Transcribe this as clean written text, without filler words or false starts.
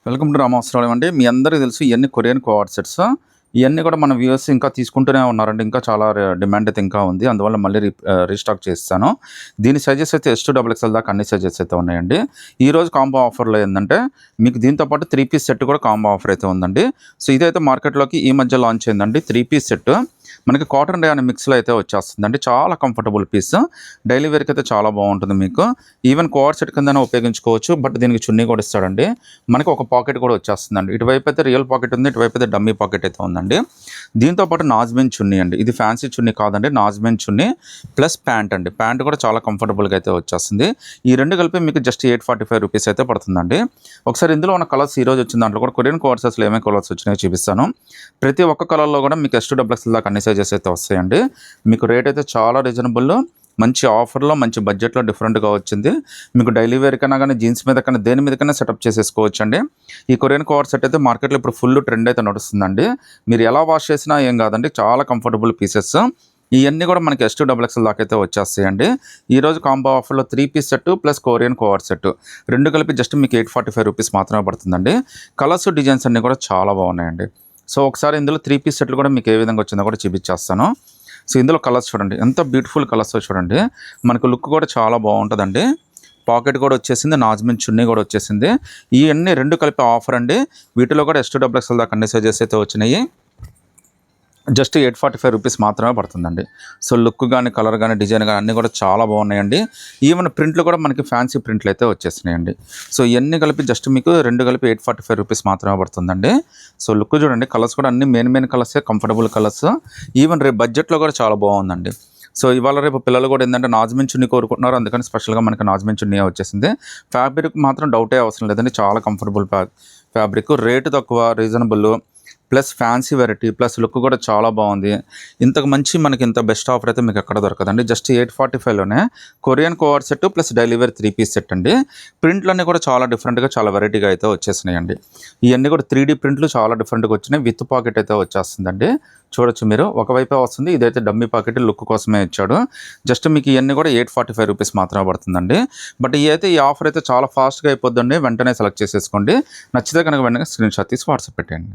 Welcome to రామవసరాలు అండి. మీ అందరికీ తెలుసు ఇవన్నీ కొరియన్ కోఆర్డ్ సెట్స్. ఇవన్నీ కూడా మన వ్యూవర్స్ ఇంకా తీసుకుంటూనే ఉన్నారండి. ఇంకా చాలా డిమాండ్ అయితే ఇంకా ఉంది. అందువల్ల మళ్ళీ రీస్టాక్ చేస్తాను. దీని సైజెస్ అయితే S2XXL దాకా అన్ని సైజెస్ అయితే ఉన్నాయండి. ఈరోజు కాంబో ఆఫర్లో ఏంటంటే మీకు దీంతో పాటు 3 పీస్ సెట్ కూడా కాంబో ఆఫర్ అయితే ఉందండి. సో ఇదైతే మార్కెట్లోకి ఈ మధ్య లాంచ్ అయిందండి. 3 పీస్ సెట్ మనకి కాటన్ డే అనే మిక్స్లో అయితే వచ్చేస్తుందండి. చాలా కంఫర్టబుల్ పీస్, డైలీ వేర్కి అయితే చాలా బాగుంటుంది. మీకు ఈవెన్ కోఆర్ సెట్ కింద ఉపయోగించుకోవచ్చు. బట్ దీనికి చున్నీ కూడా ఇస్తాడండి. మనకి ఒక పాకెట్ కూడా వచ్చేస్తుందండి. ఇటువైపు అయితే రియల్ పాకెట్ ఉంది, ఇటువైపు అయితే డమ్మీ పాకెట్ అయితే ఉందండి. దీంతో పాటు నాజ్మెన్ చున్నీ అండి. ఇది ఫ్యాన్సీ చున్నీ కాదండి, నాజ్మెన్ చున్నీ ప్లస్ ప్యాంట్ అండి. ప్యాంట్ కూడా చాలా కంఫర్టబుల్గా అయితే వచ్చేస్తుంది. ఈ రెండు కలిపి మీకు జస్ట్ 845 రూపీస్ అయితే పడుతుందండి. ఒకసారి ఇందులో ఉన్న కలర్స్ ఈరోజు వచ్చిన దాంట్లో కూడా కొరియన్ కోఆర్ సెట్స్లో ఏమేమి కలర్స్ వచ్చినాయో చూపిస్తాను. ప్రతి ఒక్క కలర్లో కూడా మీకు S2XXL దాకా అన్ని సైజెస్ అయితే వస్తాయండి. మీకు రేట్ అయితే చాలా రీజనబుల్, మంచి ఆఫర్లో, మంచి బడ్జెట్లో డిఫరెంట్గా వచ్చింది. మీకు డైలీ వేర్ కన్నా కానీ, జీన్స్ మీద కన్నా, దేని మీద కన్నా సెటప్ చేసేసుకోవచ్చు అండి. ఈ కొరియన్ కోఆర్ సెట్ అయితే మార్కెట్లో ఇప్పుడు ఫుల్ ట్రెండ్ అయితే నడుస్తుందండి. మీరు ఎలా వాష్ చేసినా ఏం కాదండి, చాలా కంఫర్టబుల్ పీసెస్. ఇవన్నీ కూడా మనకి S2XXL దాకా అయితే వచ్చేస్తాయండి. ఈరోజు కాంబో ఆఫర్లో 3 piece set plus Korean కోఆర్ set రెండు కలిపి జస్ట్ మీకు 845 రూపీస్ మాత్రమే పడుతుందండి. కలర్స్, డిజైన్స్ అన్నీ కూడా చాలా బాగున్నాయండి. సో ఒకసారి ఇందులో 3 పీస్ సెట్లు కూడా మీకు ఏ విధంగా వచ్చిందో కూడా చూపించేస్తాను. సో ఇందులో కలర్స్ చూడండి, ఎంత బ్యూటిఫుల్ కలర్స్ చూడండి. మనకు లుక్ కూడా చాలా బాగుంటుందండి. పాకెట్ కూడా వచ్చేసింది, నాజ్మెన్ చున్నీ కూడా వచ్చేసింది. ఇవన్నీ రెండు కలిపి ఆఫర్ అండి. వీటిలో కూడా S2XXL దాకా అన్ని సైజెస్ అయితే వచ్చినాయి. జస్ట్ 845 రూపీస్ మాత్రమే పడుతుందండి. సో లుక్ కానీ, కలర్ కానీ, డిజైన్ కానీ అన్నీ కూడా చాలా బాగున్నాయండి. ఈవెన్ ప్రింట్లు కూడా మనకి ఫ్యాన్సీ ప్రింట్లు అయితే వచ్చేసినాయండి. సో ఇవన్నీ కలిపి జస్ట్ మీకు రెండు కలిపి 845 రూపీస్ మాత్రమే పడుతుందండి. సో లుక్ చూడండి, కలర్స్ కూడా అన్ని మెయిన్ కలర్సే, కంఫర్టబుల్ కలర్స్. ఈవెన్ రేపు బడ్జెట్లో కూడా చాలా బాగుందండి. సో ఇవాళ రేపు పిల్లలు కూడా ఏంటంటే నాజ్మెన్ చున్నీ కోరుకుంటున్నారు. అందుకని స్పెషల్గా మనకి నాజ్మెన్ చున్నీ వచ్చేసింది. ఫ్యాబ్రిక్ మాత్రం డౌటే అవసరం లేదండి, చాలా కంఫర్టబుల్ ఫ్యాబ్రిక్, రేటు తక్కువ, reasonable, plus fancy variety, plus look కూడా చాలా బాగుంది. ఇంతకు మంచి మనకి ఇంత బెస్ట్ ఆఫర్ అయితే మీకు ఎక్కడ దొరకదండి. జస్ట్ 845లోనే Korean కోఆర్ set plus daily wear 3 piece set అండి. ప్రింట్లన్నీ కూడా చాలా డిఫరెంట్గా, చాలా వెరైటీగా అయితే వచ్చేసినాయండి. ఇవన్నీ కూడా 3D ప్రింట్లు చాలా డిఫరెంట్గా వచ్చినాయి. విత్ పాకెట్ అయితే వచ్చేస్తుందండి. చూడొచ్చు మీరు, ఒకవైపే వస్తుంది. ఇదైతే డమ్మీ పాకెట్, లుక్ కోసమే ఇచ్చాడు. జస్ట్ మీకు ఇవన్నీ కూడా 845 రూపీస్ మాత్రమే పడుతుందండి. బట్ ఈ ఆఫర్ అయితే చాలా ఫాస్ట్గా అయిపోద్దండి. వెంటనే సెలెక్ట్ చేసేసుకోండి. నచ్చితే కనుక వెంటనే స్క్రీన్ షాట్ తీసి వాట్సాప్ పెట్టండి.